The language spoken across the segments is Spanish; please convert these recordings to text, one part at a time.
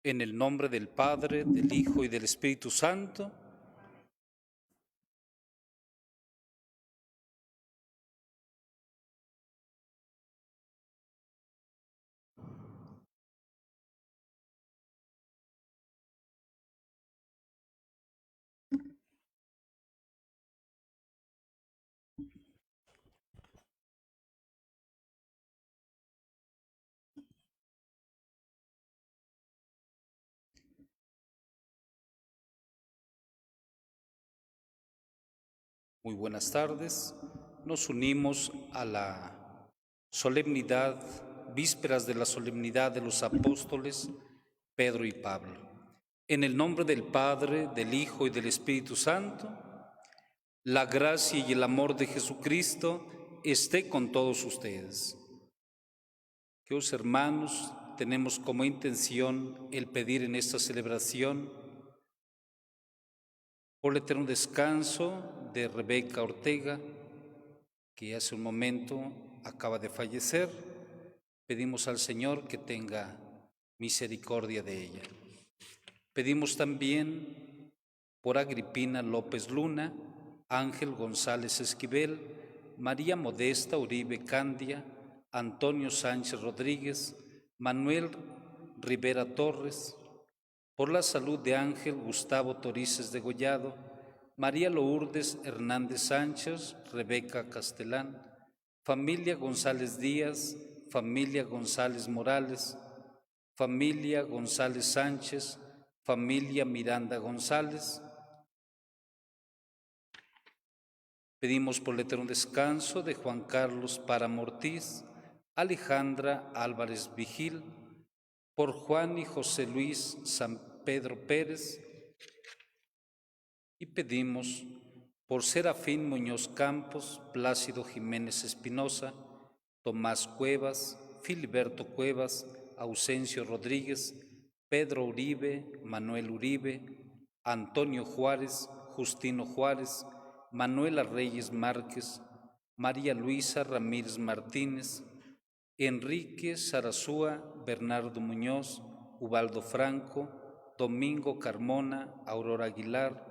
En el nombre del Padre, del Hijo y del Espíritu Santo. Muy buenas tardes. Nos unimos a la solemnidad, vísperas de la solemnidad de los apóstoles Pedro y Pablo. En el nombre del Padre, del Hijo y del Espíritu Santo, la gracia y el amor de Jesucristo esté con todos ustedes. Queridos hermanos, tenemos como intención el pedir en esta celebración por el eterno descanso de Rebeca Ortega, que hace un momento acaba de fallecer. Pedimos al Señor que tenga misericordia de ella. Pedimos también por Agripina López Luna, Ángel González Esquivel, María Modesta Uribe Candia, Antonio Sánchez Rodríguez, Manuel Rivera Torres, por la salud de Ángel Gustavo Torices Degollado, María Lourdes Hernández Sánchez, Rebeca Castelán, familia González Díaz, familia González Morales, familia González Sánchez, familia Miranda González. Pedimos por el eterno descanso de Juan Carlos Páramo Ortiz, Alejandra Álvarez Vigil, por Juan y José Luis San Pedro Pérez, y pedimos por Serafín Muñoz Campos, Plácido Jiménez Espinosa, Tomás Cuevas, Filiberto Cuevas, Ausencio Rodríguez, Pedro Uribe, Manuel Uribe, Antonio Juárez, Justino Juárez, Manuela Reyes Márquez, María Luisa Ramírez Martínez, Enrique Sarazúa, Bernardo Muñoz, Ubaldo Franco, Domingo Carmona, Aurora Aguilar,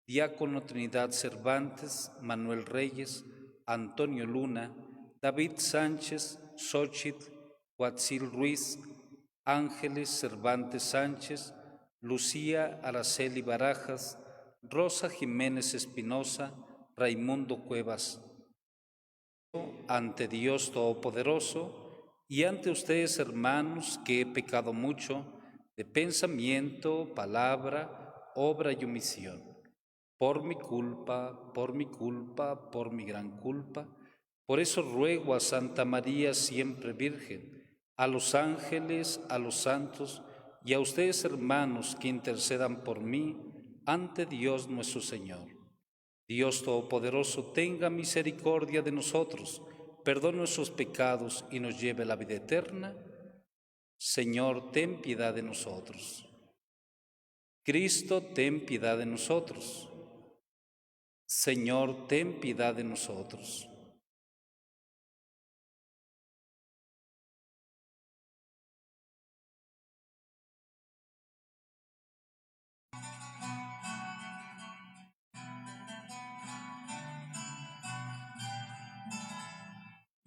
Diácono Trinidad Cervantes, Manuel Reyes, Antonio Luna, David Sánchez, Xochitl, Huatzil Ruiz, Ángeles Cervantes Sánchez, Lucía Araceli Barajas, Rosa Jiménez Espinosa, Raimundo Cuevas. Ante Dios Todopoderoso y ante ustedes, hermanos, que he pecado mucho de pensamiento, palabra, obra y omisión. Por mi culpa, por mi gran culpa. Por eso ruego a Santa María, siempre Virgen, a los ángeles, a los santos y a ustedes, hermanos, que intercedan por mí ante Dios nuestro Señor. Dios Todopoderoso, tenga misericordia de nosotros, perdone nuestros pecados y nos lleve a la vida eterna. Señor, ten piedad de nosotros. Cristo, ten piedad de nosotros. Señor, ten piedad de nosotros.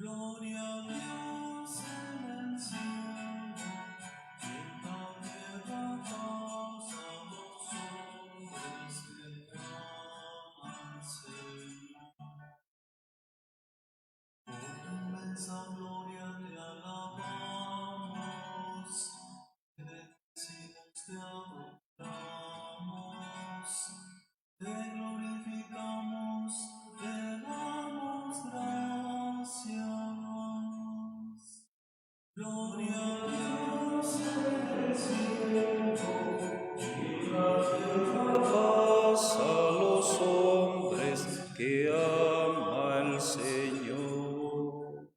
Gloria a Dios en el cielo, y en la tierra paz a los hombres que aman al Señor. Por tu inmensa gloria te alabamos, te bendecimos, te adoramos, te glorificamos, te damos gracias. Gloria a Dios en el cielo, y en la tierra Paz a los hombres que ama el Señor.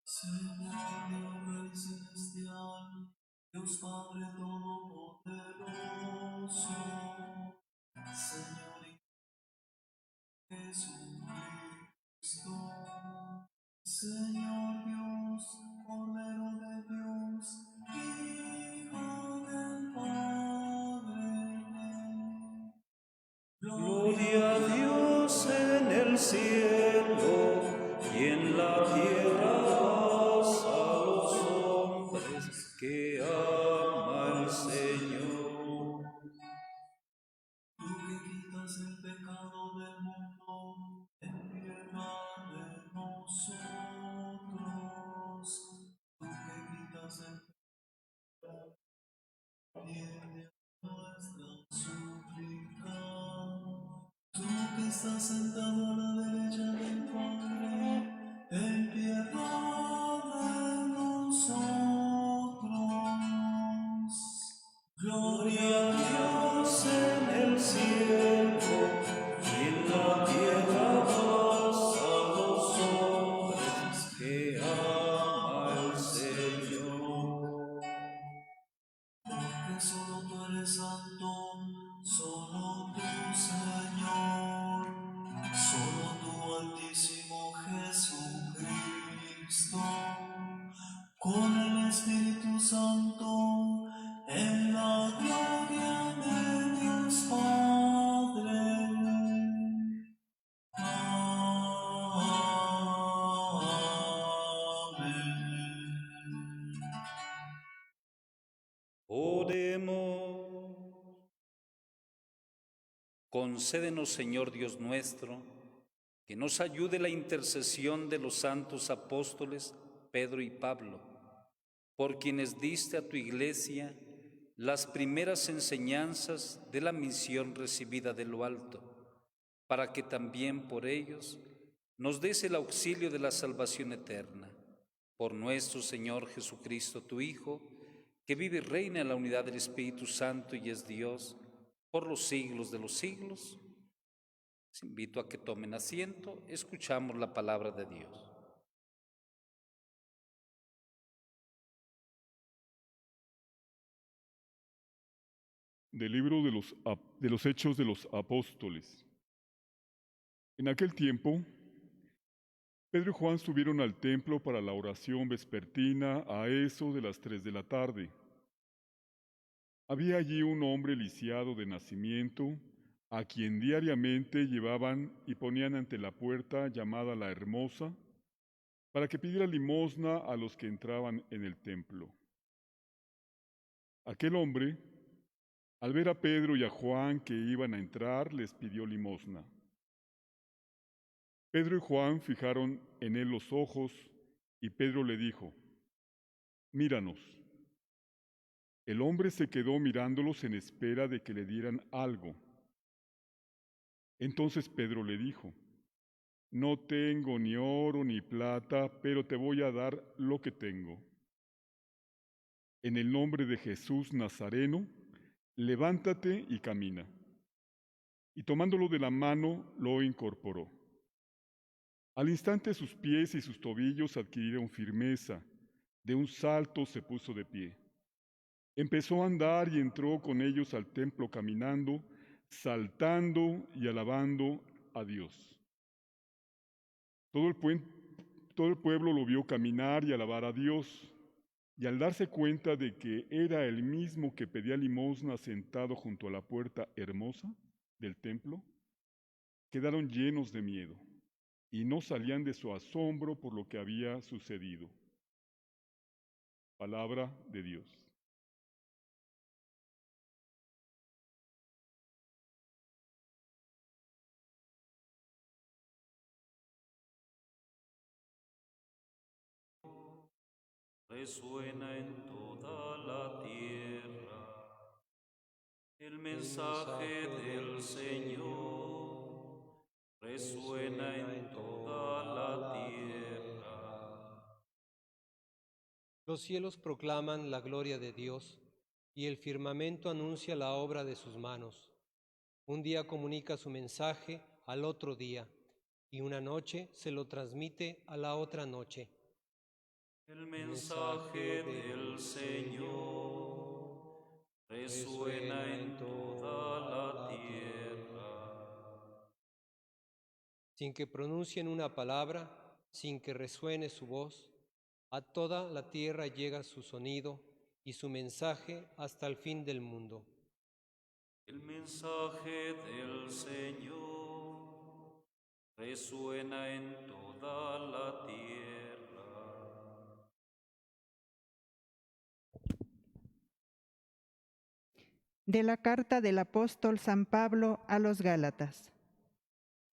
Señor Dios Rey Celestial, Dios Padre Todopoderoso, Señor Jesucristo, Señor Dios, Cordero de Dios, Hijo que ama al Señor. Tú que quitas el pecado del mundo, ten piedad de nosotros. Tú que quitas el pecado, atiende a nuestra súplica. Tú que estás sentado a la derecha del Padre, ten piedad de nosotros. Gloria a Dios en el cielo y en la tierra paz a los hombres Que ama al Señor. porque solo tú eres santo, solo tú, Señor, solo tú, Altísimo Jesucristo, con el Espíritu Santo, en la gloria de Dios Padre. Amén. Oremos. Concédenos, Señor Dios nuestro, que nos ayude la intercesión de los santos apóstoles Pedro y Pablo, por quienes diste a tu Iglesia las primeras enseñanzas de la misión recibida de lo alto, para que también por ellos nos des el auxilio de la salvación eterna. Por nuestro Señor Jesucristo, tu Hijo, que vive y reina en la unidad del Espíritu Santo y es Dios por los siglos de los siglos. Les invito a que tomen asiento, escuchamos la palabra de Dios. Del libro de los Hechos de los Apóstoles. En aquel tiempo, Pedro y Juan subieron al templo para la oración vespertina a eso de las 3 de la tarde. Había allí un hombre lisiado de nacimiento, a quien diariamente llevaban y ponían ante la puerta llamada la Hermosa, para que pidiera limosna a los que entraban en el templo. Aquel hombre, al ver a Pedro y a Juan que iban a entrar, les pidió limosna. Pedro y Juan fijaron en él los ojos, y Pedro le dijo: «Míranos». El hombre se quedó mirándolos en espera de que le dieran algo. Entonces Pedro le dijo: «No tengo ni oro ni plata, pero te voy a dar lo que tengo. En el nombre de Jesús Nazareno, levántate y camina». Y tomándolo de la mano, lo incorporó. Al instante sus pies y sus tobillos adquirieron firmeza. De un salto se puso de pie. Empezó a andar y entró con ellos al templo caminando, saltando y alabando a Dios. Todo el pueblo lo vio caminar y alabar a Dios, y al darse cuenta de que era el mismo que pedía limosna sentado junto a la puerta hermosa del templo, quedaron llenos de miedo y no salían de su asombro por lo que había sucedido. Palabra de Dios. Resuena en toda la tierra el mensaje del Señor. Resuena en toda la tierra. Los cielos proclaman la gloria de Dios, y el firmamento anuncia la obra de sus manos. Un día comunica su mensaje al otro día, y una noche se lo transmite a la otra noche. El mensaje del Señor resuena en toda la tierra. Sin que pronuncien una palabra, sin que resuene su voz, a toda la tierra llega su sonido y su mensaje hasta el fin del mundo. El mensaje del Señor resuena en toda la tierra. De la carta del apóstol San Pablo a los Gálatas.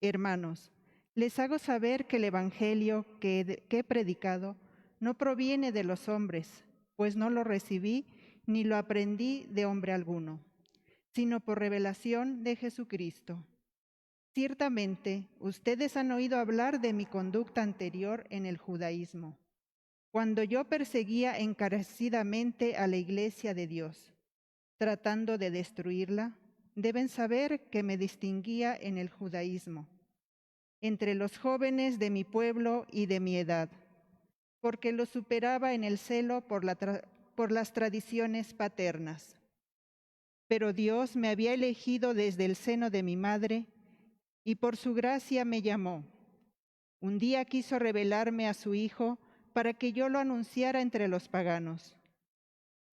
Hermanos, les hago saber que el evangelio que he predicado no proviene de los hombres, pues no lo recibí ni lo aprendí de hombre alguno, sino por revelación de Jesucristo. Ciertamente, ustedes han oído hablar de mi conducta anterior en el judaísmo, cuando yo perseguía encarecidamente a la iglesia de Dios, tratando de destruirla. Deben saber que me distinguía en el judaísmo, entre los jóvenes de mi pueblo y de mi edad, porque los superaba en el celo por las tradiciones paternas. Pero Dios me había elegido desde el seno de mi madre y por su gracia me llamó. Un día quiso revelarme a su Hijo para que yo lo anunciara entre los paganos.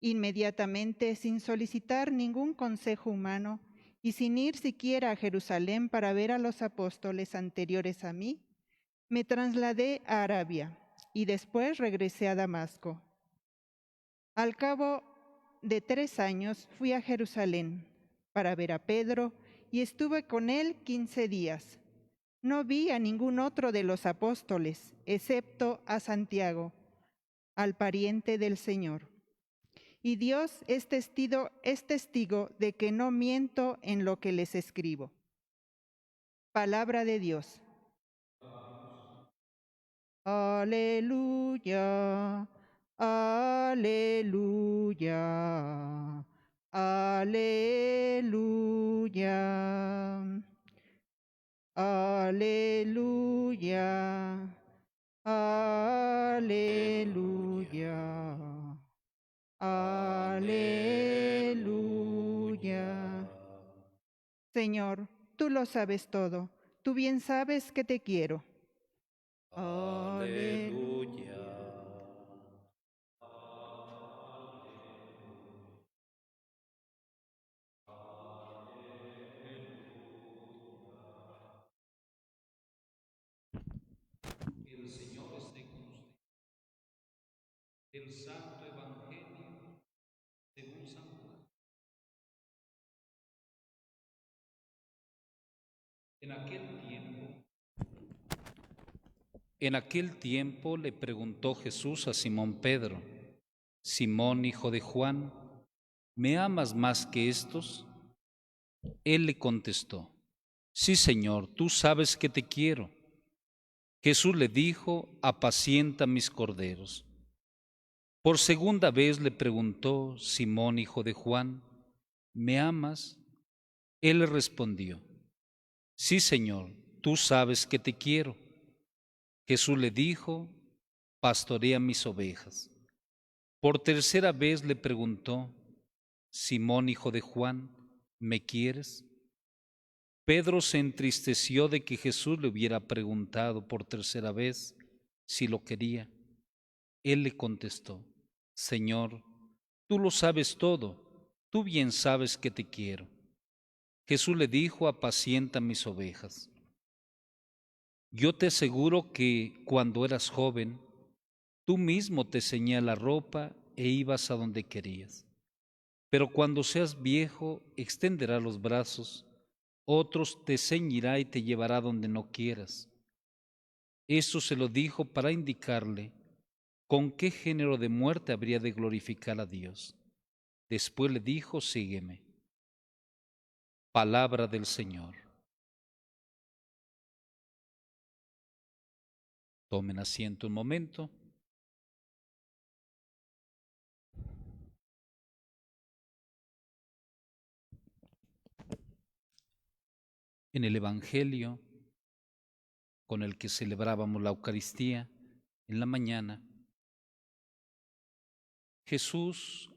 Inmediatamente, sin solicitar ningún consejo humano y sin ir siquiera a Jerusalén para ver a los apóstoles anteriores a mí, me trasladé a Arabia y después regresé a Damasco. Al cabo de 3 años fui a Jerusalén para ver a Pedro y estuve con él 15 días. No vi a ningún otro de los apóstoles, excepto a Santiago, al pariente del Señor. Y Dios es testigo de que no miento en lo que les escribo. Palabra de Dios. Aleluya, aleluya, aleluya, aleluya, aleluya, aleluya. Señor, tú lo sabes todo, tú bien sabes que te quiero. Aleluya. El Señor esté con usted. El Santo Evangelio según San Juan. En aquel tiempo le preguntó Jesús a Simón Pedro: Simón, hijo de Juan, ¿me amas más que estos? Él le contestó: Sí, Señor, tú sabes que te quiero. Jesús le dijo: Apacienta mis corderos. Por segunda vez le preguntó: Simón, hijo de Juan, ¿me amas? Él le respondió: Sí, Señor, tú sabes que te quiero. Jesús le dijo: Pastorea mis ovejas. Por tercera vez le preguntó: Simón, hijo de Juan, ¿me quieres? Pedro se entristeció de que Jesús le hubiera preguntado por tercera vez si lo quería. Él le contestó: Señor, tú lo sabes todo, tú bien sabes que te quiero. Jesús le dijo: Apacienta mis ovejas. Yo te aseguro que cuando eras joven, tú mismo te ceñías la ropa e ibas a donde querías. Pero cuando seas viejo, extenderás los brazos, otros te ceñirá y te llevará donde no quieras. Eso se lo dijo para indicarle con qué género de muerte habría de glorificar a Dios. Después le dijo: Sígueme. Palabra del Señor. Tomen asiento un momento. En el Evangelio con el que celebrábamos la Eucaristía en la mañana, Jesús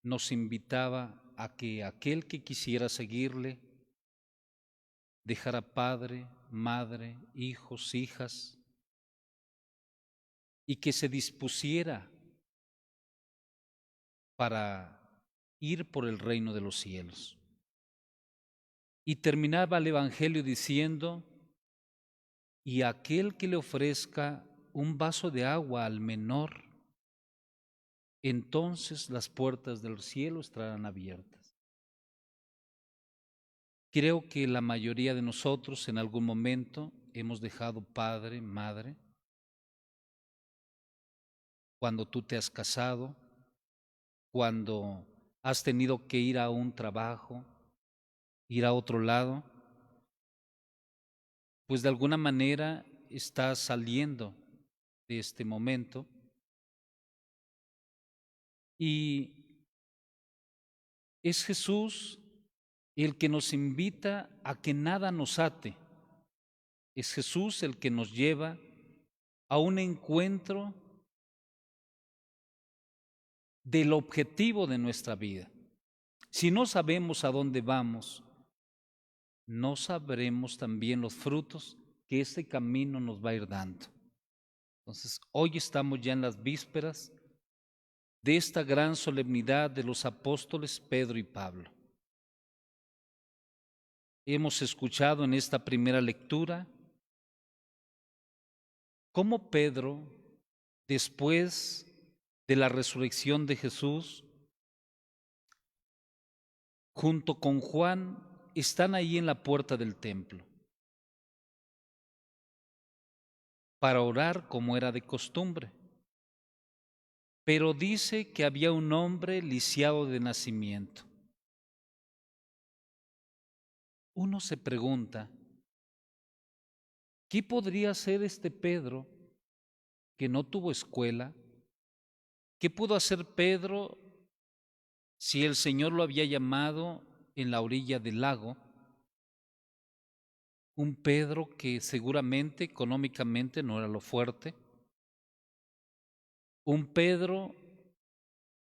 nos invitaba a que aquel que quisiera seguirle dejara padre, madre, hijos, hijas, y que se dispusiera para ir por el reino de los cielos. Y terminaba el Evangelio diciendo: y aquel que le ofrezca un vaso de agua al menor, entonces las puertas del cielo estarán abiertas. Creo que la mayoría de nosotros en algún momento hemos dejado padre, madre. Cuando tú te has casado, cuando has tenido que ir a un trabajo, ir a otro lado, pues de alguna manera estás saliendo de este momento y es Jesús el que nos invita a que nada nos ate. Es Jesús el que nos lleva a un encuentro del objetivo de nuestra vida. Si no sabemos a dónde vamos, no sabremos también los frutos que ese camino nos va a ir dando. Entonces, hoy estamos ya en las vísperas de esta gran solemnidad de los apóstoles Pedro y Pablo. Hemos escuchado en esta primera lectura cómo Pedro, después de la resurrección de Jesús, junto con Juan, están ahí en la puerta del templo para orar como era de costumbre. Pero dice que había un hombre lisiado de nacimiento. Uno se pregunta, ¿qué podría hacer este Pedro que no tuvo escuela? ¿Qué pudo hacer Pedro si el Señor lo había llamado en la orilla del lago? Un Pedro que seguramente económicamente no era lo fuerte. Un Pedro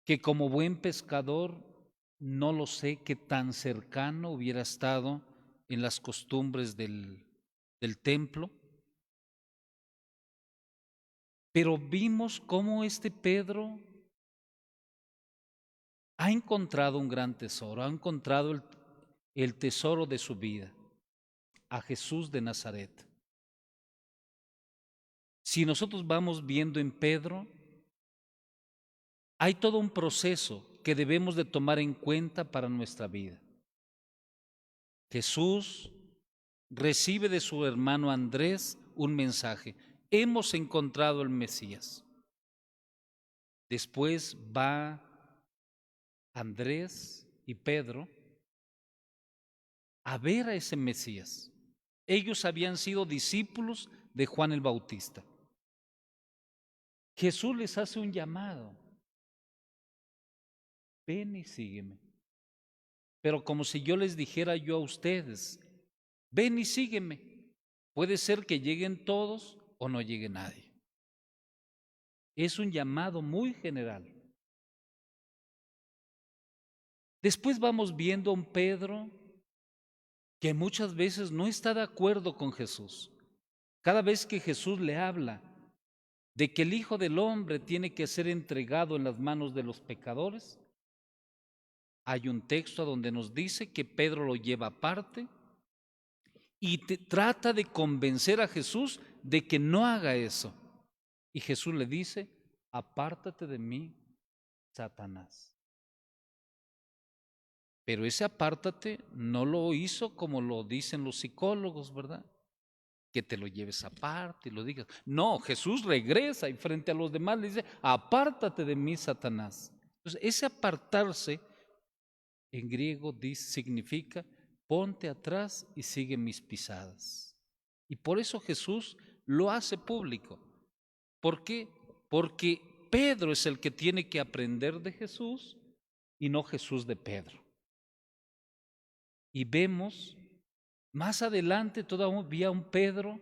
que como buen pescador no lo sé qué tan cercano hubiera estado en las costumbres del templo. Pero vimos cómo este Pedro ha encontrado un gran tesoro, ha encontrado el tesoro de su vida, a Jesús de Nazaret. Si nosotros vamos viendo en Pedro, hay todo un proceso que debemos de tomar en cuenta para nuestra vida. Jesús recibe de su hermano Andrés un mensaje: hemos encontrado el Mesías. Después va Andrés y Pedro a ver a ese Mesías. Ellos habían sido discípulos de Juan el Bautista. Jesús les hace un llamado: ven y sígueme. Pero como si yo les dijera yo a ustedes, ven y sígueme. Puede ser que lleguen todos o no llegue nadie. Es un llamado muy general. Después vamos viendo a un Pedro que muchas veces no está de acuerdo con Jesús. Cada vez que Jesús le habla de que el Hijo del Hombre tiene que ser entregado en las manos de los pecadores, hay un texto donde nos dice que Pedro lo lleva aparte y trata de convencer a Jesús de que no haga eso. Y Jesús le dice: apártate de mí, Satanás. Pero ese apártate no lo hizo como lo dicen los psicólogos, ¿verdad? Que te lo lleves aparte y lo digas. No, Jesús regresa y frente a los demás le dice: apártate de mí, Satanás. Entonces, ese apartarse en griego significa ponte atrás y sigue mis pisadas. Y por eso Jesús lo hace público. ¿Por qué? Porque Pedro es el que tiene que aprender de Jesús y no Jesús de Pedro. Y vemos más adelante todavía un Pedro,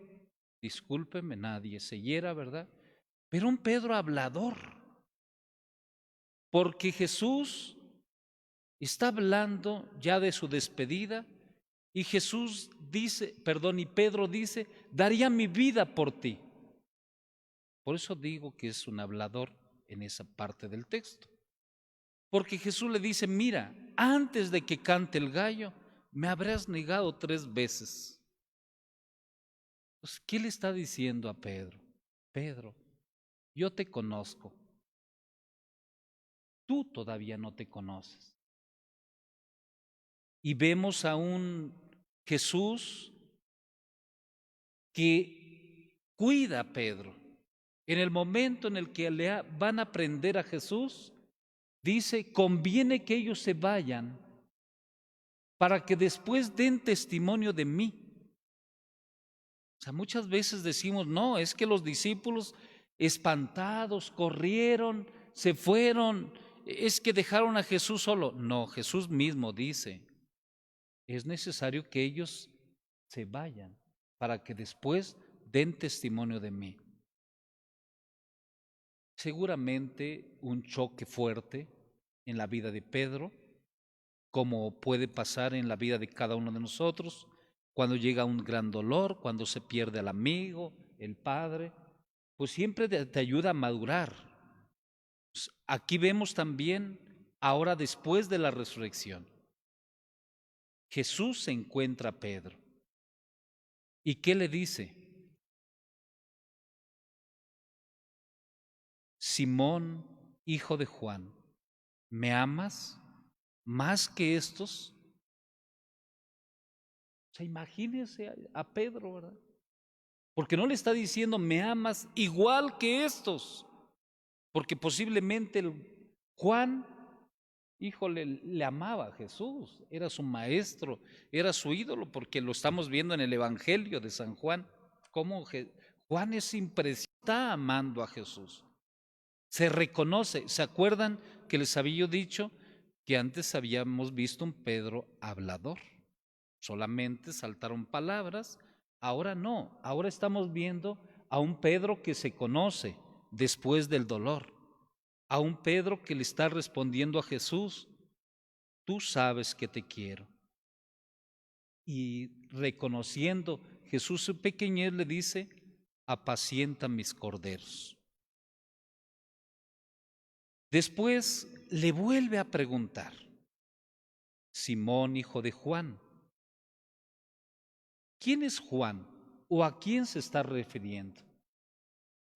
discúlpeme, nadie se hiera, ¿verdad? Pero un Pedro hablador. Porque Jesús está hablando ya de su despedida y y Pedro dice: daría mi vida por ti. Por eso digo que es un hablador en esa parte del texto. Porque Jesús le dice: mira, antes de que cante el gallo, me habrás negado 3 veces. Entonces, ¿qué le está diciendo a Pedro? Pedro, yo te conozco. Tú todavía no te conoces. Y vemos a un Jesús que cuida a Pedro. En el momento en el que van a prender a Jesús, dice, conviene que ellos se vayan para que después den testimonio de mí. O sea, muchas veces decimos, no, es que los discípulos espantados corrieron, se fueron, es que dejaron a Jesús solo. No, Jesús mismo dice, es necesario que ellos se vayan para que después den testimonio de mí. Seguramente un choque fuerte en la vida de Pedro, como puede pasar en la vida de cada uno de nosotros, cuando llega un gran dolor, cuando se pierde al amigo, el padre, pues siempre te ayuda a madurar. Aquí vemos también, ahora después de la resurrección, Jesús se encuentra a Pedro. ¿Y qué le dice? Simón, hijo de Juan, ¿me amas más que estos? O sea, imagínense a Pedro, ¿verdad? Porque no le está diciendo, me amas igual que estos. Porque posiblemente Juan, híjole, le amaba a Jesús, era su maestro, era su ídolo, porque lo estamos viendo en el Evangelio de San Juan, cómo Juan es impresionante, está amando a Jesús. Se reconoce, ¿se acuerdan que les había yo dicho que antes habíamos visto un Pedro hablador? Solamente saltaron palabras, ahora no, ahora estamos viendo a un Pedro que se conoce después del dolor, a un Pedro que le está respondiendo a Jesús, tú sabes que te quiero. Y reconociendo Jesús su pequeñez le dice, apacienta mis corderos. Después le vuelve a preguntar, Simón, hijo de Juan, ¿quién es Juan o a quién se está refiriendo?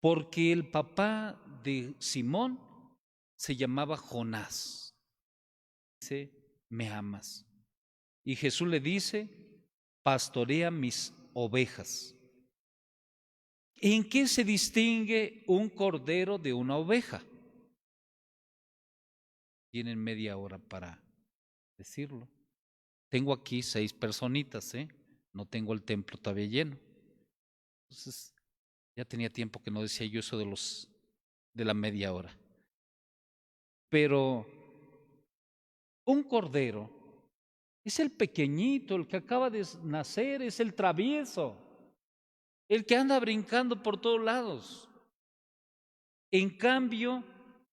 Porque el papá de Simón se llamaba Jonás. Dice, ¿me amas? Y Jesús le dice, pastorea mis ovejas. ¿En qué se distingue un cordero de una oveja? Tienen media hora para decirlo. Tengo aquí 6 personitas, no tengo el templo todavía lleno. Entonces, ya tenía tiempo que no decía yo eso de la media hora. Pero un cordero es el pequeñito, el que acaba de nacer, es el travieso, el que anda brincando por todos lados. En cambio,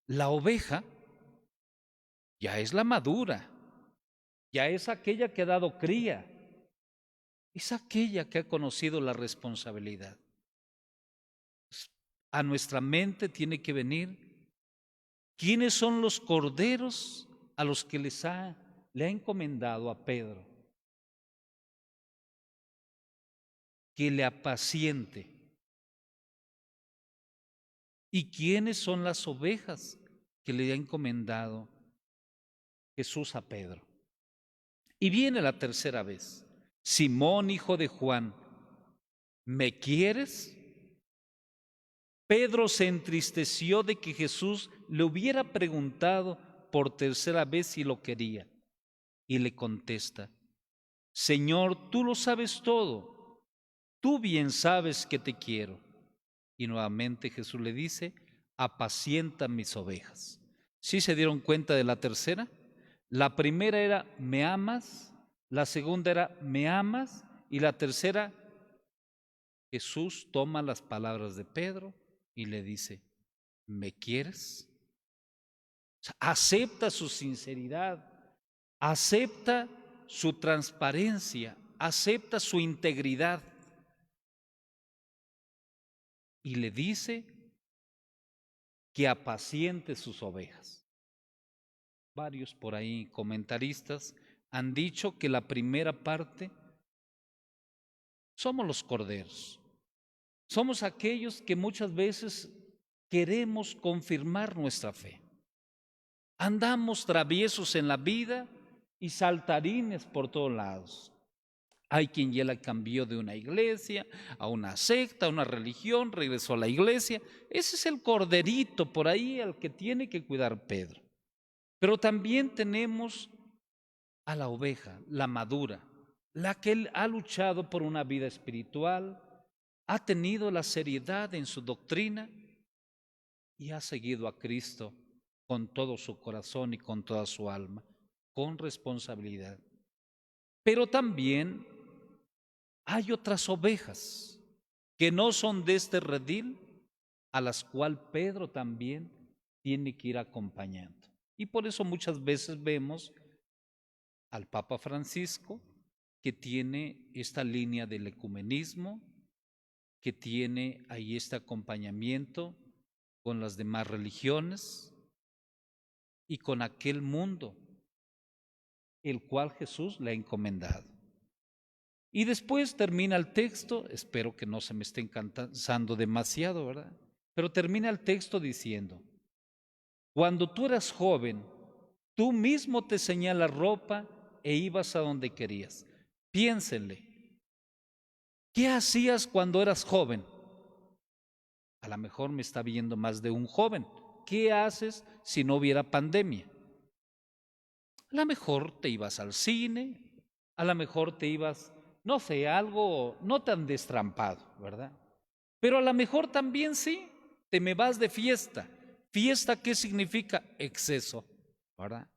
la oveja ya es la madura, ya es aquella que ha dado cría, es aquella que ha conocido la responsabilidad. A nuestra mente tiene que venir quiénes son los corderos a los que le ha encomendado a Pedro que le apaciente, y quiénes son las ovejas que le ha encomendado Jesús a Pedro. Y viene la tercera vez, Simón, hijo de Juan, ¿me quieres? Pedro se entristeció de que Jesús le hubiera preguntado por tercera vez si lo quería, y le contesta, Señor, tú lo sabes todo, tú bien sabes que te quiero. Y nuevamente Jesús le dice, apacienta mis ovejas. ¿Sí se dieron cuenta de la tercera? La primera era, ¿me amas? La segunda era, ¿me amas? Y la tercera, Jesús toma las palabras de Pedro y le dice, ¿me quieres? O sea, acepta su sinceridad, acepta su transparencia, acepta su integridad. Y le dice que apaciente sus ovejas. Varios por ahí comentaristas han dicho que la primera parte somos los corderos. Somos aquellos que muchas veces queremos confirmar nuestra fe. Andamos traviesos en la vida y saltarines por todos lados. Hay quien ya la cambió de una iglesia a una secta, a una religión, regresó a la iglesia. Ese es el corderito por ahí al que tiene que cuidar Pedro. Pero también tenemos a la oveja, la madura, la que él ha luchado por una vida espiritual, ha tenido la seriedad en su doctrina y ha seguido a Cristo con todo su corazón y con toda su alma, con responsabilidad. Pero también hay otras ovejas que no son de este redil, a las cuales Pedro también tiene que ir acompañando. Y por eso muchas veces vemos al Papa Francisco, que tiene esta línea del ecumenismo, que tiene ahí este acompañamiento con las demás religiones y con aquel mundo, el cual Jesús le ha encomendado. Y después termina el texto, espero que no se me estén cansando demasiado, ¿verdad? Pero termina el texto diciendo: cuando tú eras joven, tú mismo te ceñías ropa e ibas a donde querías. Piénsenle, ¿qué hacías cuando eras joven? A lo mejor me está viendo más de un joven. ¿Qué haces si no hubiera pandemia? A lo mejor te ibas al cine, a lo mejor te ibas, no sé, algo no tan destrampado, ¿verdad? Pero a lo mejor también sí, te me vas de fiesta. ¿Fiesta qué significa? Exceso, ¿verdad?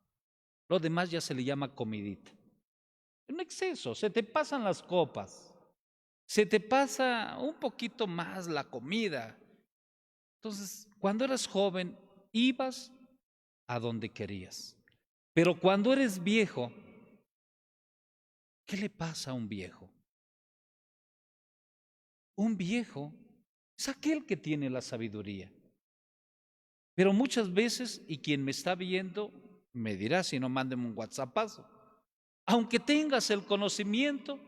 Lo demás ya se le llama comidita. Un exceso, se te pasan las copas, se te pasa un poquito más la comida. Entonces, cuando eras joven, ibas a donde querías. Pero cuando eres viejo, ¿qué le pasa a un viejo? Un viejo es aquel que tiene la sabiduría. Pero muchas veces, y quien me está viendo me dirá, si no, mándeme un WhatsAppazo. Aunque tengas el conocimiento,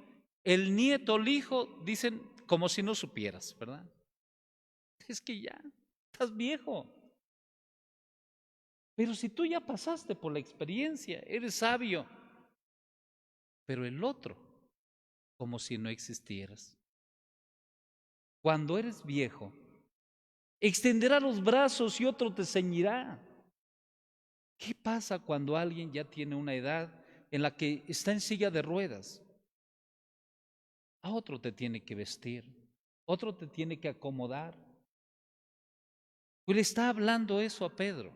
el nieto o el hijo dicen como si no supieras, ¿verdad? Es que ya estás viejo. Pero si tú ya pasaste por la experiencia, eres sabio. Pero el otro, como si no existieras. Cuando eres viejo, extenderá los brazos y otro te ceñirá. ¿Qué pasa cuando alguien ya tiene una edad en la que está en silla de ruedas? A otro te tiene que vestir, otro te tiene que acomodar. Pues le está hablando eso a Pedro.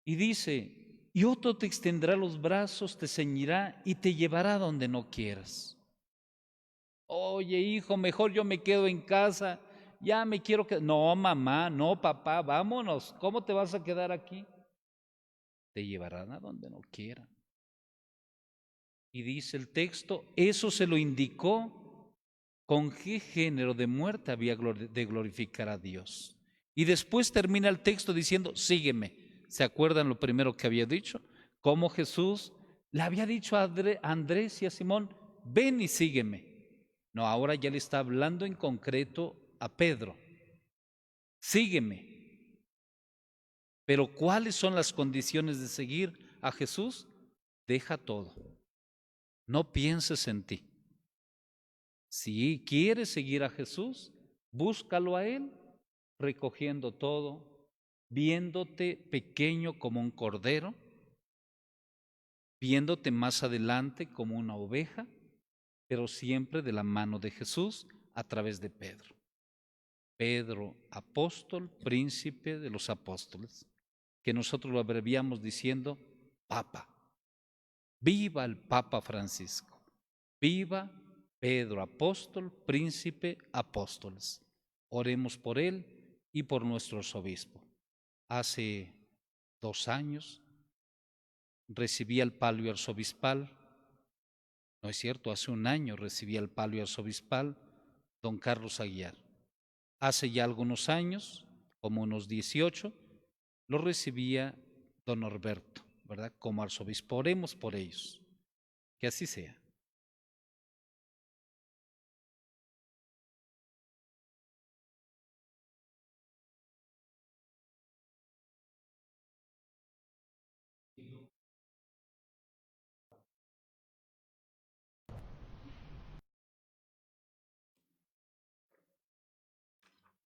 Y dice, y otro te extenderá los brazos, te ceñirá y te llevará donde no quieras. Oye, hijo, mejor yo me quedo en casa, ya me quiero quedar. No, mamá, no, papá, vámonos. ¿Cómo te vas a quedar aquí? Te llevarán a donde no quieran. Y dice el texto, eso se lo indicó con qué género de muerte había de glorificar a Dios. Y después termina el texto diciendo, sígueme. ¿Se acuerdan lo primero que había dicho? Cómo Jesús le había dicho a Andrés y a Simón, ven y sígueme. No, ahora ya le está hablando en concreto a Pedro. Sígueme. Pero ¿cuáles son las condiciones de seguir a Jesús? Deja todo. No pienses en ti. Si quieres seguir a Jesús, búscalo a Él, recogiendo todo, viéndote pequeño como un cordero, viéndote más adelante como una oveja, pero siempre de la mano de Jesús a través de Pedro. Pedro, apóstol, príncipe de los apóstoles, que nosotros lo abreviamos diciendo Papa. Viva el Papa Francisco. Viva Pedro, apóstol, príncipe, apóstoles. Oremos por él y por nuestros obispos. Hace 2 años recibí el palio arzobispal. No es cierto, hace 1 año recibí el palio arzobispal don Carlos Aguiar. Hace ya algunos años, como unos 18, lo recibía don Norberto, ¿verdad? Como arzobispo. Oremos por ellos. Que así sea.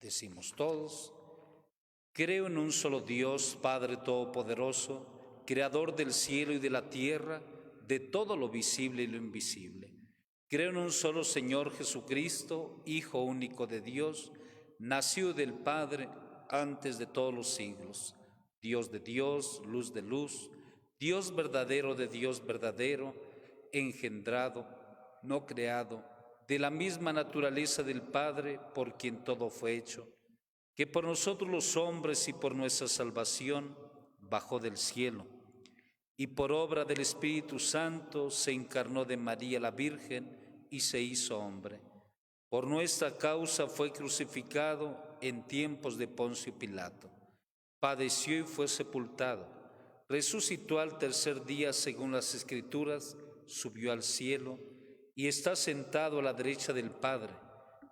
Decimos todos: creo en un solo Dios, Padre Todopoderoso, Creador del cielo y de la tierra, de todo lo visible y lo invisible. Creo en un solo Señor Jesucristo, Hijo único de Dios, nacido del Padre antes de todos los siglos, Dios de Dios, luz de luz, Dios verdadero de Dios verdadero, engendrado, no creado, de la misma naturaleza del Padre, por quien todo fue hecho, que por nosotros los hombres y por nuestra salvación bajó del cielo, y por obra del Espíritu Santo se encarnó de María la Virgen y se hizo hombre. Por nuestra causa fue crucificado en tiempos de Poncio Pilato. Padeció y fue sepultado. Resucitó al tercer día según las Escrituras, subió al cielo y está sentado a la derecha del Padre.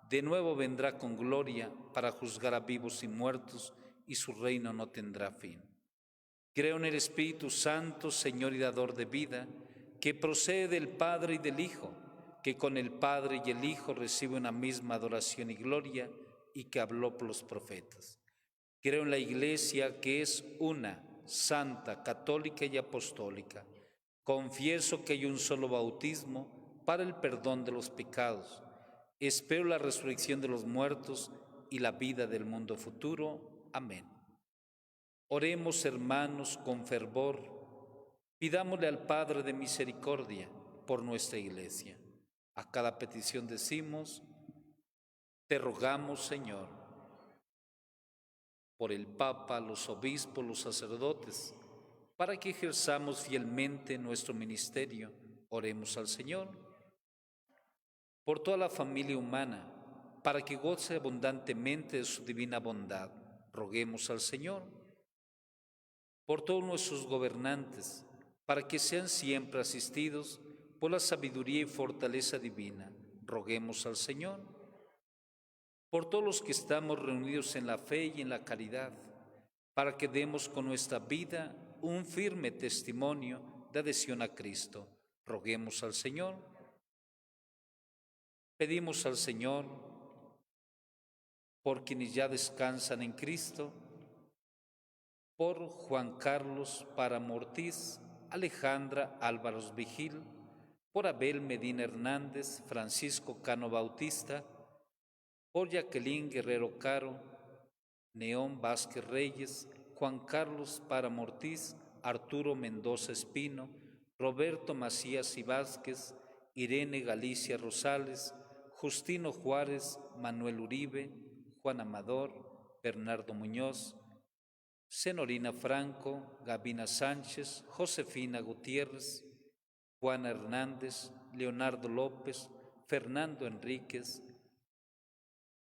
De nuevo vendrá con gloria para juzgar a vivos y muertos, y su reino no tendrá fin. Creo en el Espíritu Santo, Señor y dador de vida, que procede del Padre y del Hijo, que con el Padre y el Hijo recibe una misma adoración y gloria, y que habló por los profetas. Creo en la Iglesia, que es una, santa, católica y apostólica. Confieso que hay un solo bautismo para el perdón de los pecados. Espero la resurrección de los muertos y la vida del mundo futuro. Amén. Oremos, hermanos, con fervor. Pidámosle al Padre de misericordia por nuestra Iglesia. A cada petición decimos: te rogamos, Señor, por el Papa, los obispos, los sacerdotes, para que ejerzamos fielmente nuestro ministerio. Oremos al Señor. Por toda la familia humana, para que goce abundantemente de su divina bondad, roguemos al Señor. Por todos nuestros gobernantes, para que sean siempre asistidos por la sabiduría y fortaleza divina, roguemos al Señor. Por todos los que estamos reunidos en la fe y en la caridad, para que demos con nuestra vida un firme testimonio de adhesión a Cristo, roguemos al Señor. Pedimos al Señor por quienes ya descansan en Cristo, por Juan Carlos Páramo Ortiz, Alejandra Álvaros Vigil, por Abel Medina Hernández, Francisco Cano Bautista, por Jacqueline Guerrero Caro, Neón Vázquez Reyes, Juan Carlos Páramo Ortiz, Arturo Mendoza Espino, Roberto Macías y Vázquez, Irene Galicia Rosales, Justino Juárez, Manuel Uribe, Juan Amador, Bernardo Muñoz, Senorina Franco, Gabina Sánchez, Josefina Gutiérrez, Juana Hernández, Leonardo López, Fernando Enríquez,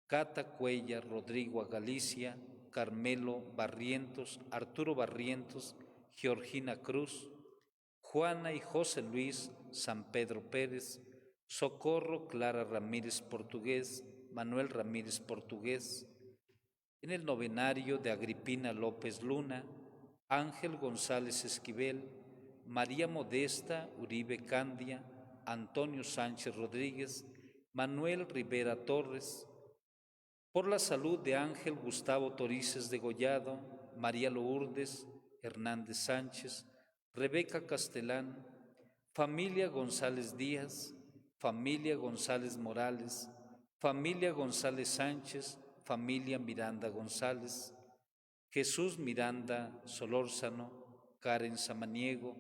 Cata Cuellar, Rodrigo Galicia, Carmelo Barrientos, Arturo Barrientos, Georgina Cruz, Juana y José Luis San Pedro Pérez, Socorro Clara Ramírez Portugués, Manuel Ramírez Portugués, en el novenario de Agripina López Luna, Ángel González Esquivel, María Modesta Uribe Candia, Antonio Sánchez Rodríguez, Manuel Rivera Torres, por la salud de Ángel Gustavo Torices Degollado, María Lourdes Hernández Sánchez, Rebeca Castelán, familia González Díaz, familia González Morales, familia González Sánchez, familia Miranda González, Jesús Miranda Solórzano, Karen Samaniego,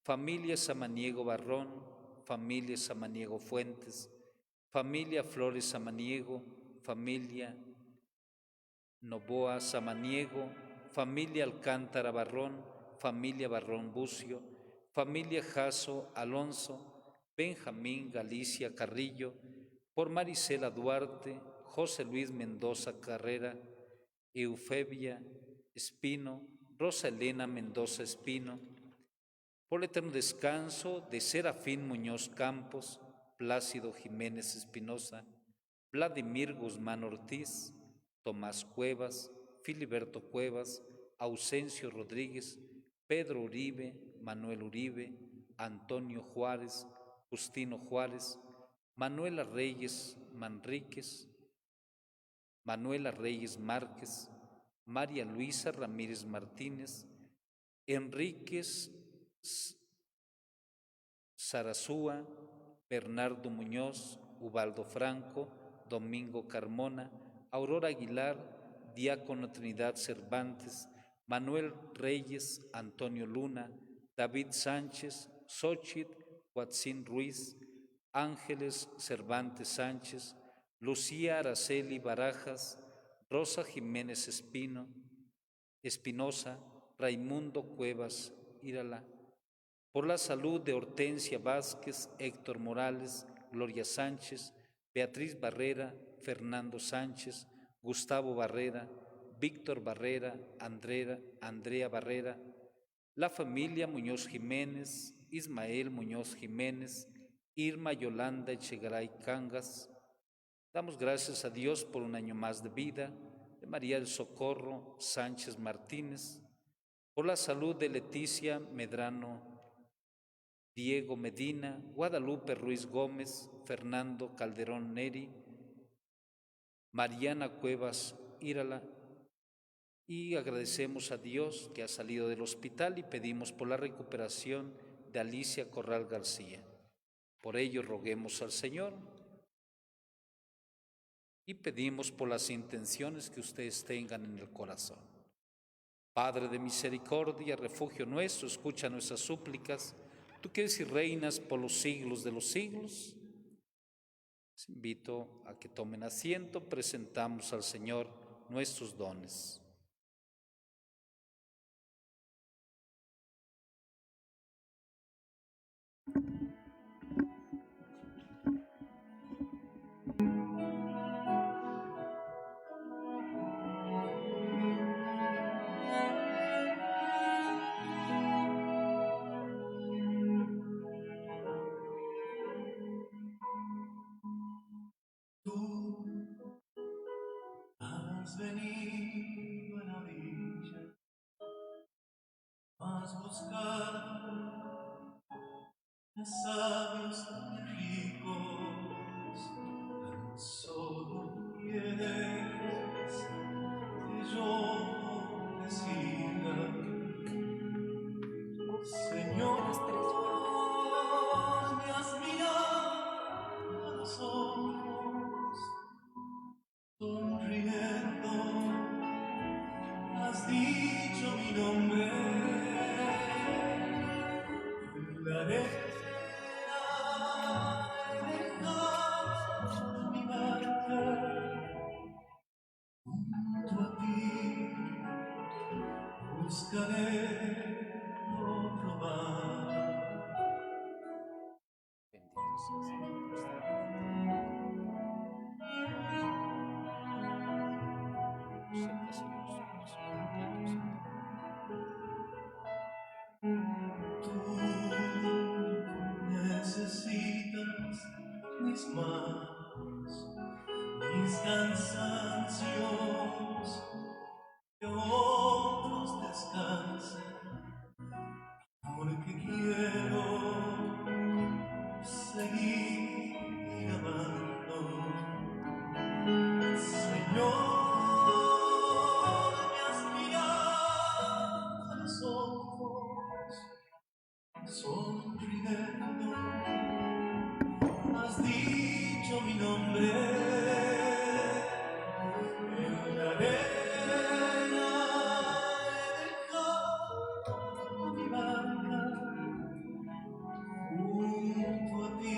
familia Samaniego Barrón, familia Samaniego Fuentes, familia Flores Samaniego, familia Novoa Samaniego, familia Alcántara Barrón, familia Barrón Bucio, familia Jasso Alonso, Benjamín Galicia Carrillo, por Marisela Duarte, José Luis Mendoza Carrera, Eufebia Espino, Rosa Elena Mendoza Espino, por el eterno descanso de Serafín Muñoz Campos, Plácido Jiménez Espinosa, Vladimir Guzmán Ortiz, Tomás Cuevas, Filiberto Cuevas, Ausencio Rodríguez, Pedro Uribe, Manuel Uribe, Antonio Juárez, Justino Juárez, Manuela Reyes Manríquez, Manuela Reyes Márquez, María Luisa Ramírez Martínez, Enríquez Sarazúa, Bernardo Muñoz, Ubaldo Franco, Domingo Carmona, Aurora Aguilar, Diácono Trinidad Cervantes, Manuel Reyes, Antonio Luna, David Sánchez, Xochitl Huatzín Ruiz, Ángeles Cervantes Sánchez, Lucía Araceli Barajas, Rosa Jiménez Espinosa, Raimundo Cuevas Írala, por la salud de Hortensia Vázquez, Héctor Morales, Gloria Sánchez, Beatriz Barrera, Fernando Sánchez, Gustavo Barrera, Víctor Barrera, Andrea Barrera, la familia Muñoz Jiménez, Ismael Muñoz Jiménez, Irma Yolanda Echegaray Cangas. Damos gracias a Dios por un año más de vida, de María del Socorro Sánchez Martínez, por la salud de Leticia Medrano, Diego Medina, Guadalupe Ruiz Gómez, Fernando Calderón Neri, Mariana Cuevas Írala, y agradecemos a Dios que ha salido del hospital y pedimos por la recuperación de Alicia Corral García. Por ello roguemos al Señor y pedimos por las intenciones que ustedes tengan en el corazón. Padre de misericordia, refugio nuestro, escucha nuestras súplicas. Tú que eres y reinas por los siglos de los siglos. Les invito a que tomen asiento, presentamos al Señor nuestros dones. Has venido a la villa, has buscado a sabios y ricos, tan solo quieres que yo te siga, Señor. Me has mirado a los ojos, sonriendo, has dicho mi nombre, la arena he dejado mi barca, junto a ti buscaré otro mar. Bendito seas, Señor. Siempre, Señor, somos benditos. Tú necesitas mis manos, mis cansancios, que otros descansen, porque quiero seguir amando. Señor, me has mirado a los ojos, sonriendo, has dicho mi nombre, en la arena he dejado mi barca, junto a ti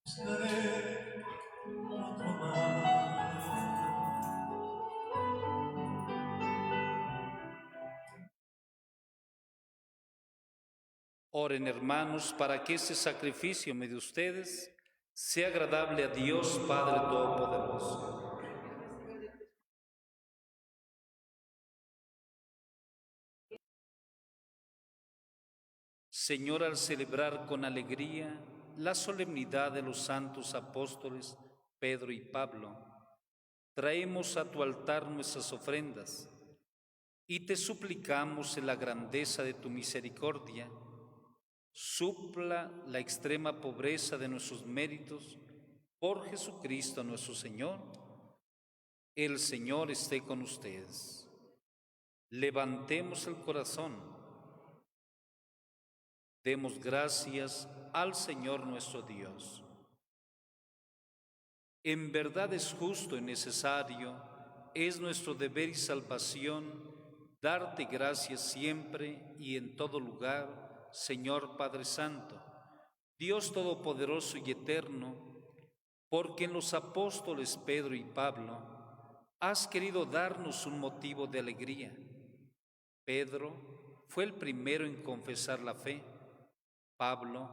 buscaré otro mar. Oren, hermanos, para que este sacrificio de ustedes sea agradable a Dios Padre Todopoderoso. Señor, al celebrar con alegría la solemnidad de los santos apóstoles Pedro y Pablo, traemos a tu altar nuestras ofrendas y te suplicamos en la grandeza de tu misericordia, supla la extrema pobreza de nuestros méritos por Jesucristo nuestro Señor, El Señor esté con ustedes. Levantemos el corazón. Demos gracias al Señor nuestro Dios. En verdad es justo y necesario, es nuestro deber y salvación, darte gracias siempre y en todo lugar, Señor Padre Santo, Dios Todopoderoso y Eterno, porque en los apóstoles Pedro y Pablo has querido darnos un motivo de alegría. Pedro fue el primero en confesar la fe, Pablo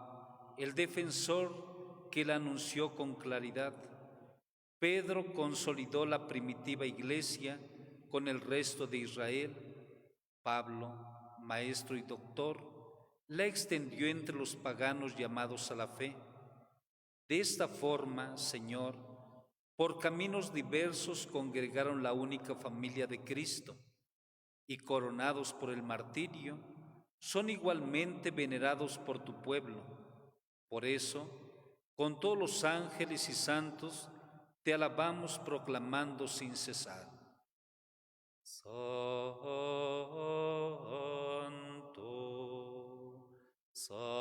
el defensor que la anunció con claridad. Pedro consolidó la primitiva iglesia con el resto de Israel. Pablo, maestro y doctor, la extendió entre los paganos llamados a la fe. De esta forma, Señor, por caminos diversos congregaron la única familia de Cristo y coronados por el martirio, son igualmente venerados por tu pueblo. Por eso, con todos los ángeles y santos, te alabamos proclamando sin cesar. Santo, santo,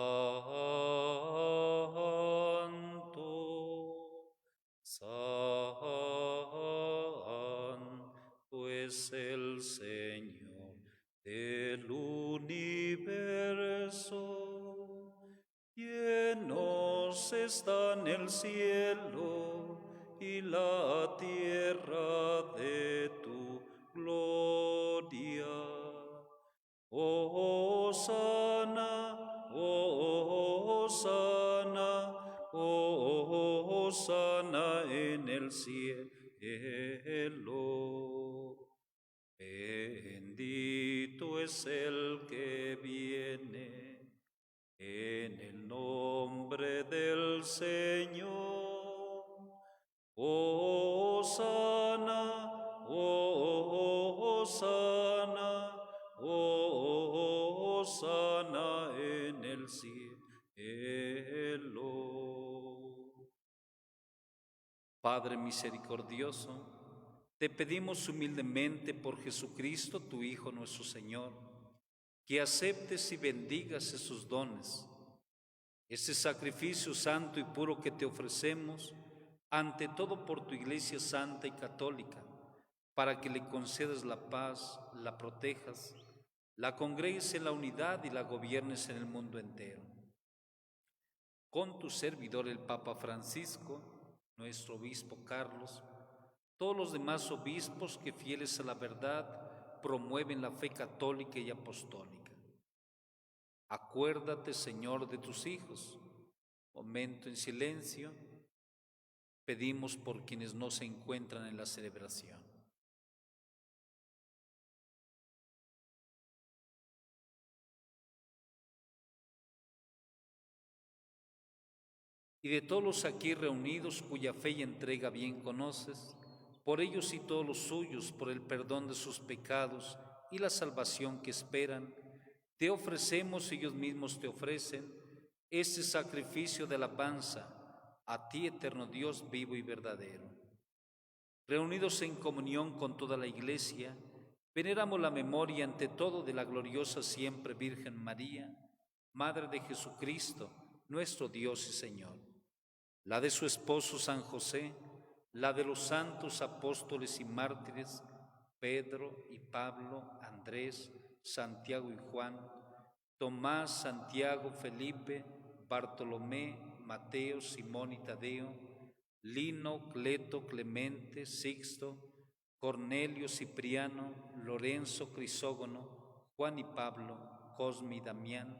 santo es el Señor del universo. Llenos están el cielo y la tierra de tu gloria. Hosana, hosana, hosana en el cielo. Bendito es el que viene en el nombre del Señor. Hosana, hosana, hosana en el cielo. Padre misericordioso, te pedimos humildemente por Jesucristo, tu Hijo nuestro Señor, que aceptes y bendigas esos dones, este sacrificio santo y puro que te ofrecemos, ante todo por tu Iglesia santa y católica, para que le concedas la paz, la protejas, la congregues en la unidad y la gobiernes en el mundo entero. Con tu servidor el Papa Francisco, nuestro obispo Carlos, todos los demás obispos que fieles a la verdad promueven la fe católica y apostólica. Acuérdate, Señor, de tus hijos. Momento en silencio. Pedimos por quienes no se encuentran en la celebración. Y de todos los aquí reunidos cuya fe y entrega bien conoces, por ellos y todos los suyos, por el perdón de sus pecados y la salvación que esperan, te ofrecemos, ellos mismos te ofrecen, este sacrificio de alabanza a ti, eterno Dios vivo y verdadero. Reunidos en comunión con toda la Iglesia, veneramos la memoria ante todo de la gloriosa siempre Virgen María, Madre de Jesucristo, nuestro Dios y Señor, la de su esposo San José, la de los santos apóstoles y mártires, Pedro y Pablo, Andrés, Santiago y Juan, Tomás, Santiago, Felipe, Bartolomé, Mateo, Simón y Tadeo, Lino, Cleto, Clemente, Sixto, Cornelio, Cipriano, Lorenzo, Crisógono, Juan y Pablo, Cosme y Damián,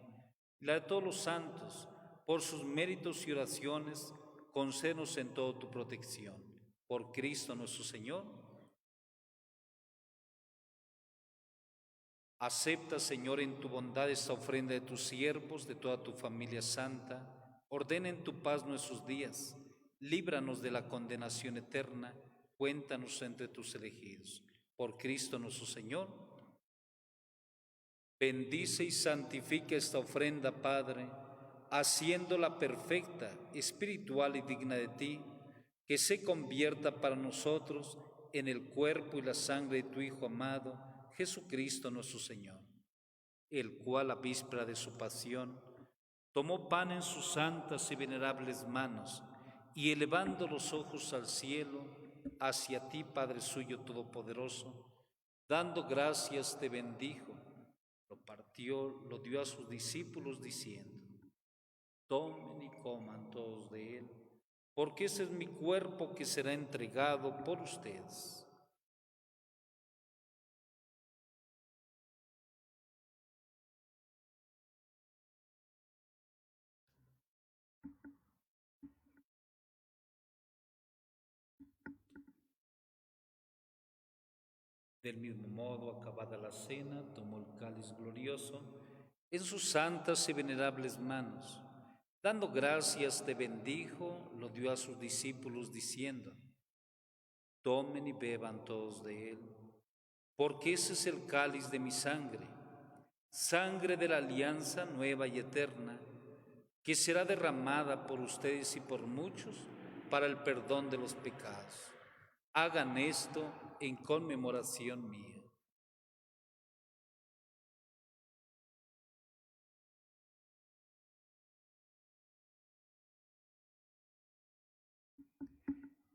y la de todos los santos, por sus méritos y oraciones, concédenos en todo tu protección. Por Cristo nuestro Señor. Acepta, Señor, en tu bondad esta ofrenda de tus siervos, de toda tu familia santa. Ordena en tu paz nuestros días. Líbranos de la condenación eterna. Cuéntanos entre tus elegidos. Por Cristo nuestro Señor. Bendice y santifica esta ofrenda, Padre, haciéndola perfecta, espiritual y digna de ti, que se convierta para nosotros en el cuerpo y la sangre de tu Hijo amado, Jesucristo nuestro Señor, el cual a víspera de su pasión tomó pan en sus santas y venerables manos, y elevando los ojos al cielo, hacia ti, Padre suyo todopoderoso, dando gracias te bendijo, lo partió, lo dio a sus discípulos diciendo: tomen y coman todos de él, porque ese es mi cuerpo que será entregado por ustedes. Del mismo modo, acabada la cena, tomó el cáliz glorioso en sus santas y venerables manos. Dando gracias te bendijo, lo dio a sus discípulos diciendo: tomen y beban todos de él, porque ese es el cáliz de mi sangre, sangre de la alianza nueva y eterna, que será derramada por ustedes y por muchos para el perdón de los pecados. Hagan esto en conmemoración mía.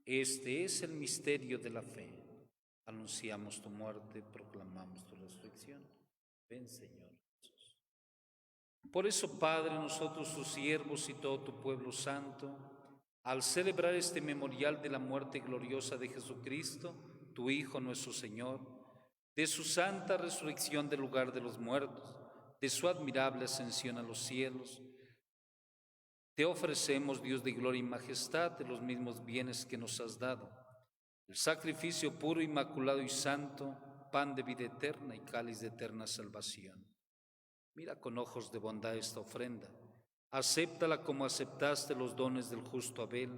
Este es el misterio de la fe. Anunciamos tu muerte, proclamamos tu resurrección. Ven, Señor Jesús. Por eso, Padre, nosotros tus siervos y todo tu pueblo santo, al celebrar este memorial de la muerte gloriosa de Jesucristo, tu Hijo nuestro Señor, de su santa resurrección del lugar de los muertos, de su admirable ascensión a los cielos, te ofrecemos, Dios de gloria y majestad, de los mismos bienes que nos has dado, el sacrificio puro, inmaculado y santo, pan de vida eterna y cáliz de eterna salvación. Mira con ojos de bondad esta ofrenda, acéptala como aceptaste los dones del justo Abel,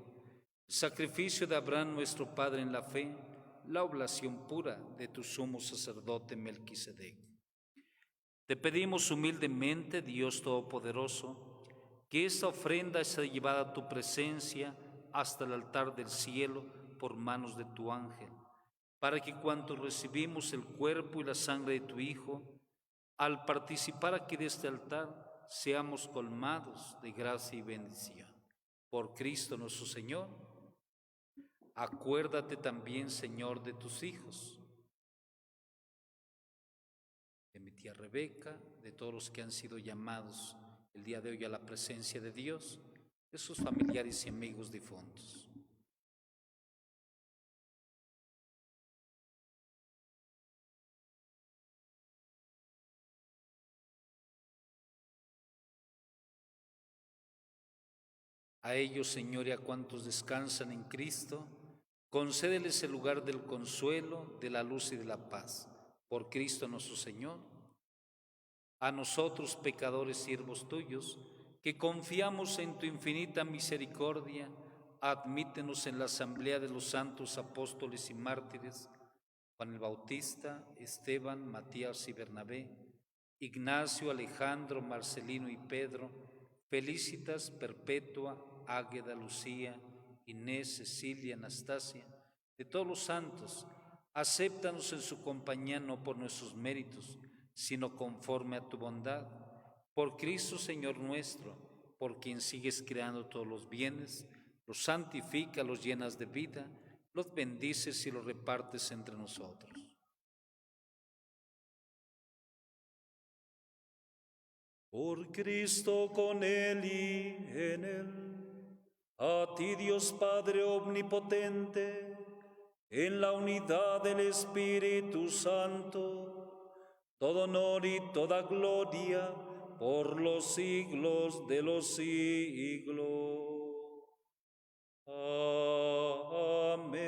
el sacrificio de Abraham nuestro Padre en la fe, la oblación pura de tu sumo sacerdote Melquisedec. Te pedimos humildemente, Dios Todopoderoso, que esta ofrenda sea llevada a tu presencia hasta el altar del cielo por manos de tu ángel, para que cuando recibimos el cuerpo y la sangre de tu Hijo, al participar aquí de este altar, seamos colmados de gracia y bendición. Por Cristo nuestro Señor. Acuérdate también, Señor, de tus hijos, de mi tía Rebeca, de todos los que han sido llamados el día de hoy a la presencia de Dios, de sus familiares y amigos difuntos. A ellos, Señor, y a cuantos descansan en Cristo, concédeles el lugar del consuelo, de la luz y de la paz. Por Cristo nuestro Señor. A nosotros, pecadores siervos tuyos, que confiamos en tu infinita misericordia, admítenos en la asamblea de los santos apóstoles y mártires, Juan el Bautista, Esteban, Matías y Bernabé, Ignacio, Alejandro, Marcelino y Pedro, Felicitas, Perpetua, Águeda, Lucía, Inés, Cecilia, Anastasia, de todos los santos, acéptanos en su compañía no por nuestros méritos, sino conforme a tu bondad. Por Cristo, Señor nuestro, por quien sigues creando todos los bienes, los santifica, los llenas de vida, los bendices y los repartes entre nosotros. Por Cristo, con Él y en Él, a ti Dios Padre omnipotente, en la unidad del Espíritu Santo, todo honor y toda gloria por los siglos de los siglos. Amén.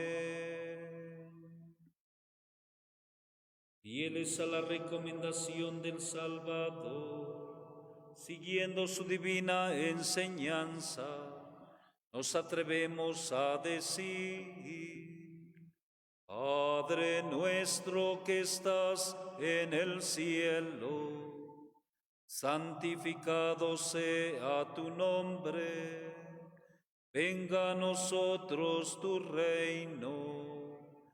Fieles a la recomendación del Salvador, siguiendo su divina enseñanza, nos atrevemos a decir: Padre nuestro que estás en el cielo, santificado sea tu nombre. Venga a nosotros tu reino.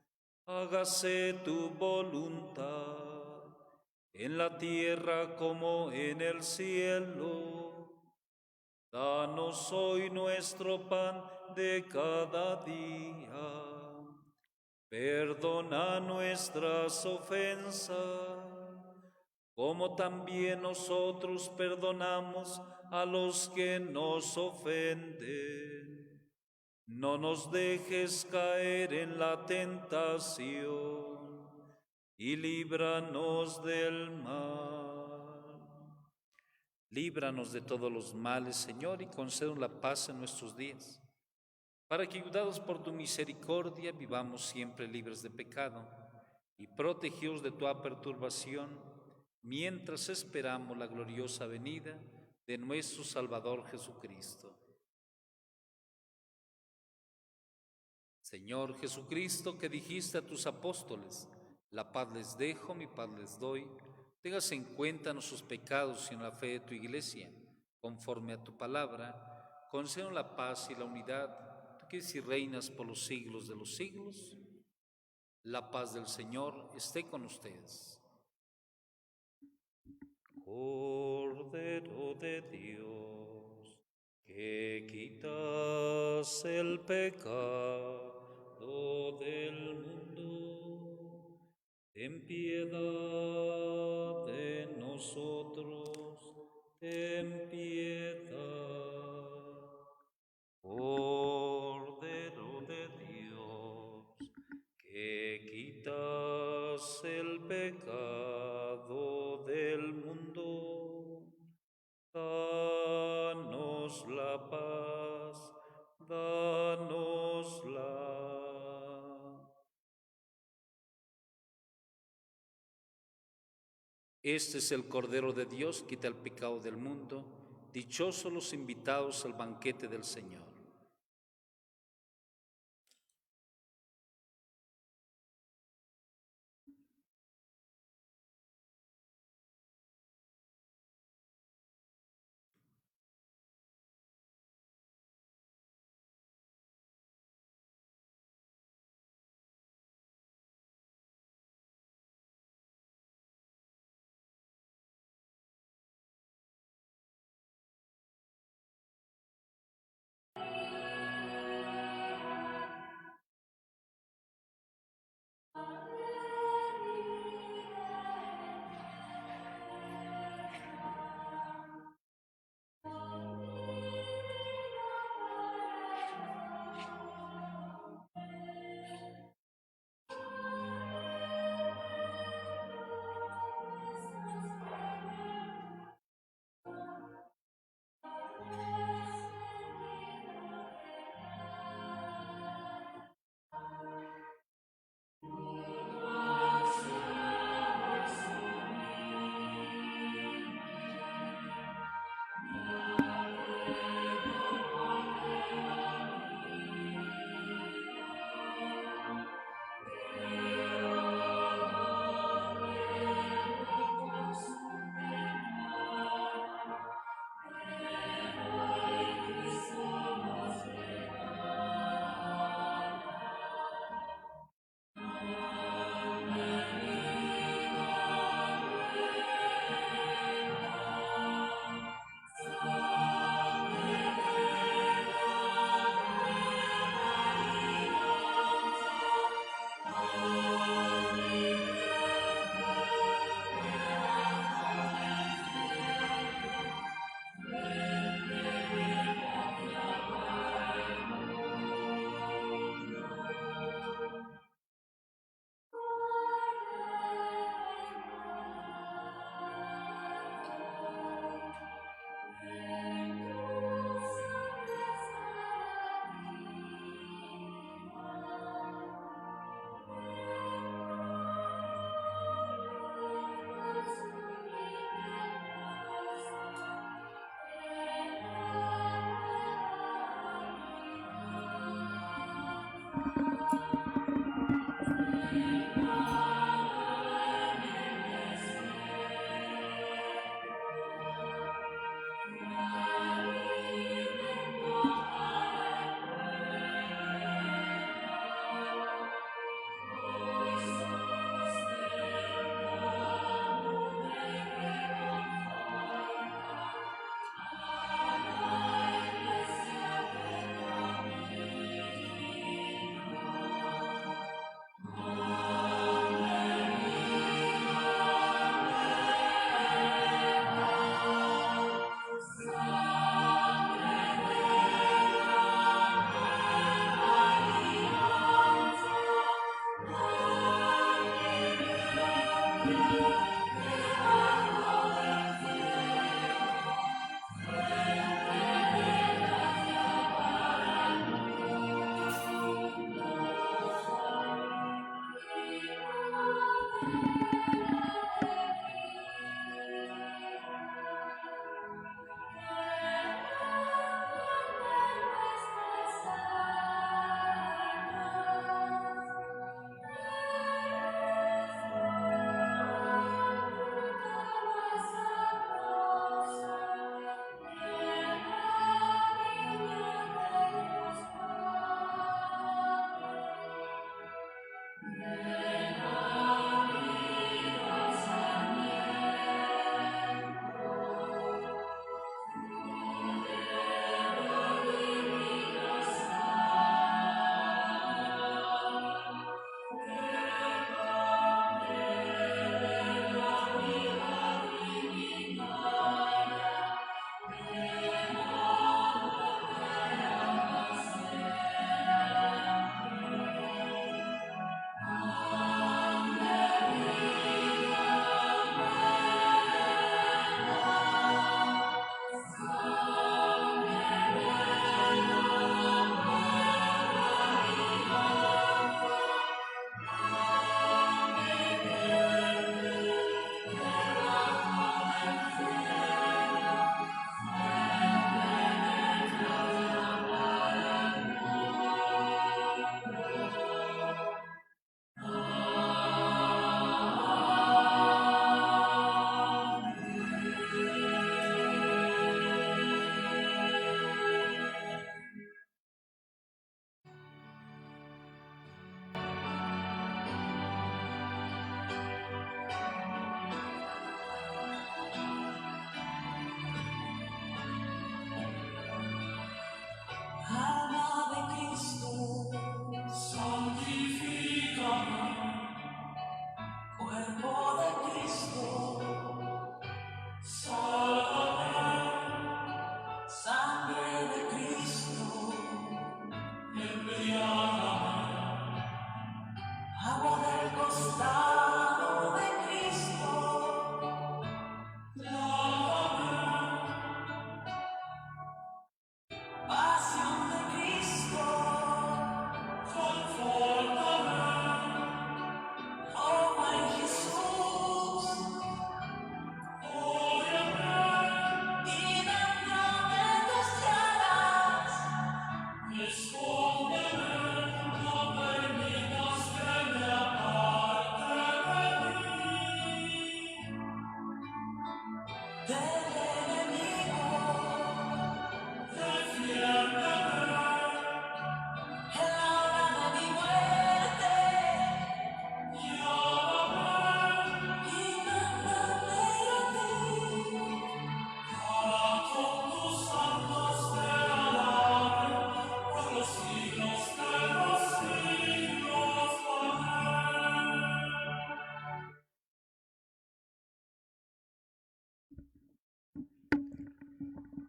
Hágase tu voluntad, en la tierra como en el cielo. Danos hoy nuestro pan de cada día. Perdona nuestras ofensas, como también nosotros perdonamos a los que nos ofenden. No nos dejes caer en la tentación y líbranos del mal. Líbranos de todos los males, Señor, y concédenos la paz en nuestros días, para que, ayudados por tu misericordia, vivamos siempre libres de pecado y protegidos de toda perturbación, mientras esperamos la gloriosa venida de nuestro Salvador Jesucristo. Señor Jesucristo, que dijiste a tus apóstoles: la paz les dejo, mi paz les doy, tengas en cuenta nuestros pecados y en la fe de tu Iglesia, conforme a tu palabra, concédenos la paz y la unidad, tú que vives y reinas por los siglos de los siglos. La paz del Señor esté con ustedes. Cordero de Dios, que quitas el pecado del mundo, ten piedad de nosotros, ten piedad. Cordero de Dios, que quitas el pecado del mundo, danos la paz, danosla. Este es el Cordero de Dios, quita el pecado del mundo. Dichosos los invitados al banquete del Señor.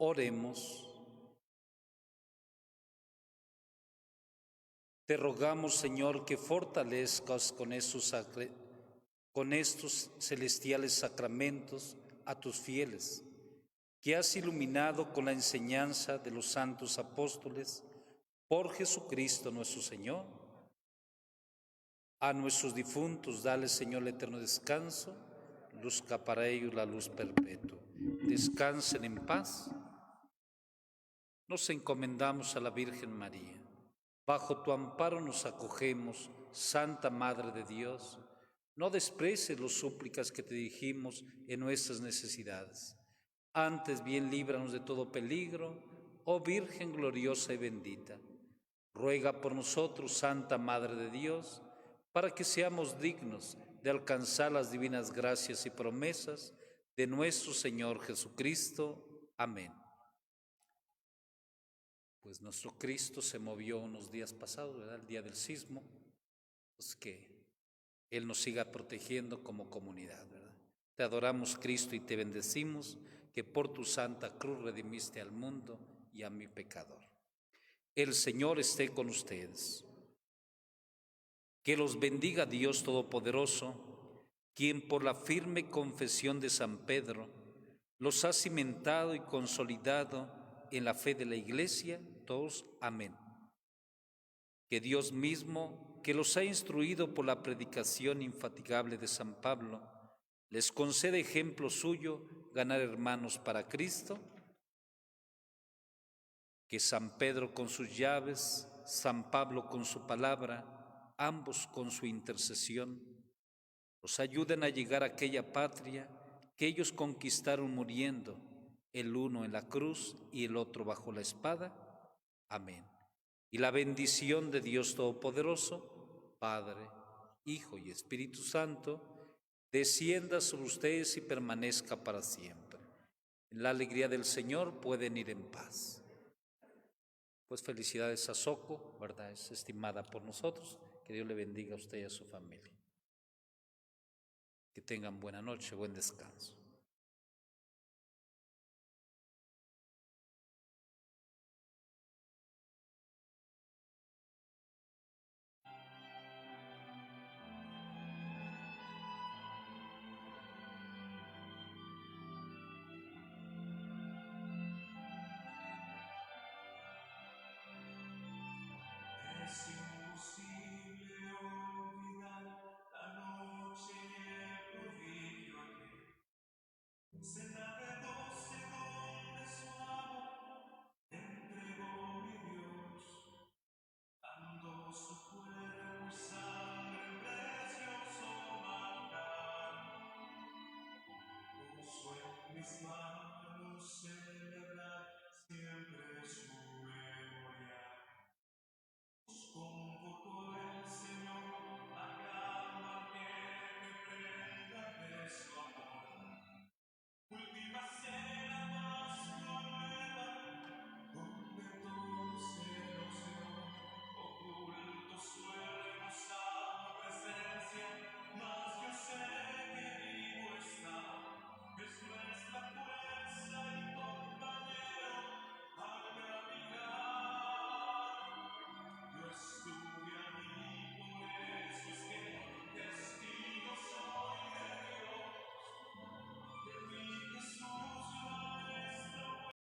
Oremos. Te rogamos, Señor, que fortalezcas con estos celestiales sacramentos a tus fieles, que has iluminado con la enseñanza de los santos apóstoles, por Jesucristo nuestro Señor. A nuestros difuntos, dale, Señor, el eterno descanso, luzca para ellos la luz perpetua. Descansen en paz. Nos encomendamos a la Virgen María. Bajo tu amparo nos acogemos, Santa Madre de Dios. No desprecies las súplicas que te dirigimos en nuestras necesidades. Antes bien líbranos de todo peligro, oh Virgen gloriosa y bendita. Ruega por nosotros, Santa Madre de Dios, para que seamos dignos de alcanzar las divinas gracias y promesas de nuestro Señor Jesucristo. Amén. Pues nuestro Cristo se movió unos días pasados, ¿verdad? El día del sismo, pues que Él nos siga protegiendo como comunidad, ¿verdad? Te adoramos, Cristo, y te bendecimos, que por tu santa cruz redimiste al mundo y a mi pecador. El Señor esté con ustedes. Que los bendiga Dios Todopoderoso, quien por la firme confesión de San Pedro los ha cimentado y consolidado en la fe de la Iglesia, todos. Amén. Que Dios mismo, que los ha instruido por la predicación infatigable de San Pablo, les concede ejemplo suyo ganar hermanos para Cristo. Que San Pedro con sus llaves, San Pablo con su palabra, ambos con su intercesión, los ayuden a llegar a aquella patria que ellos conquistaron muriendo, el uno en la cruz y el otro bajo la espada. Amén. Y la bendición de Dios Todopoderoso, Padre, Hijo y Espíritu Santo, descienda sobre ustedes y permanezca para siempre. En la alegría del Señor pueden ir en paz. Pues felicidades a Soco, ¿verdad? Es estimada por nosotros. Que Dios le bendiga a usted y a su familia. Que tengan buena noche, buen descanso.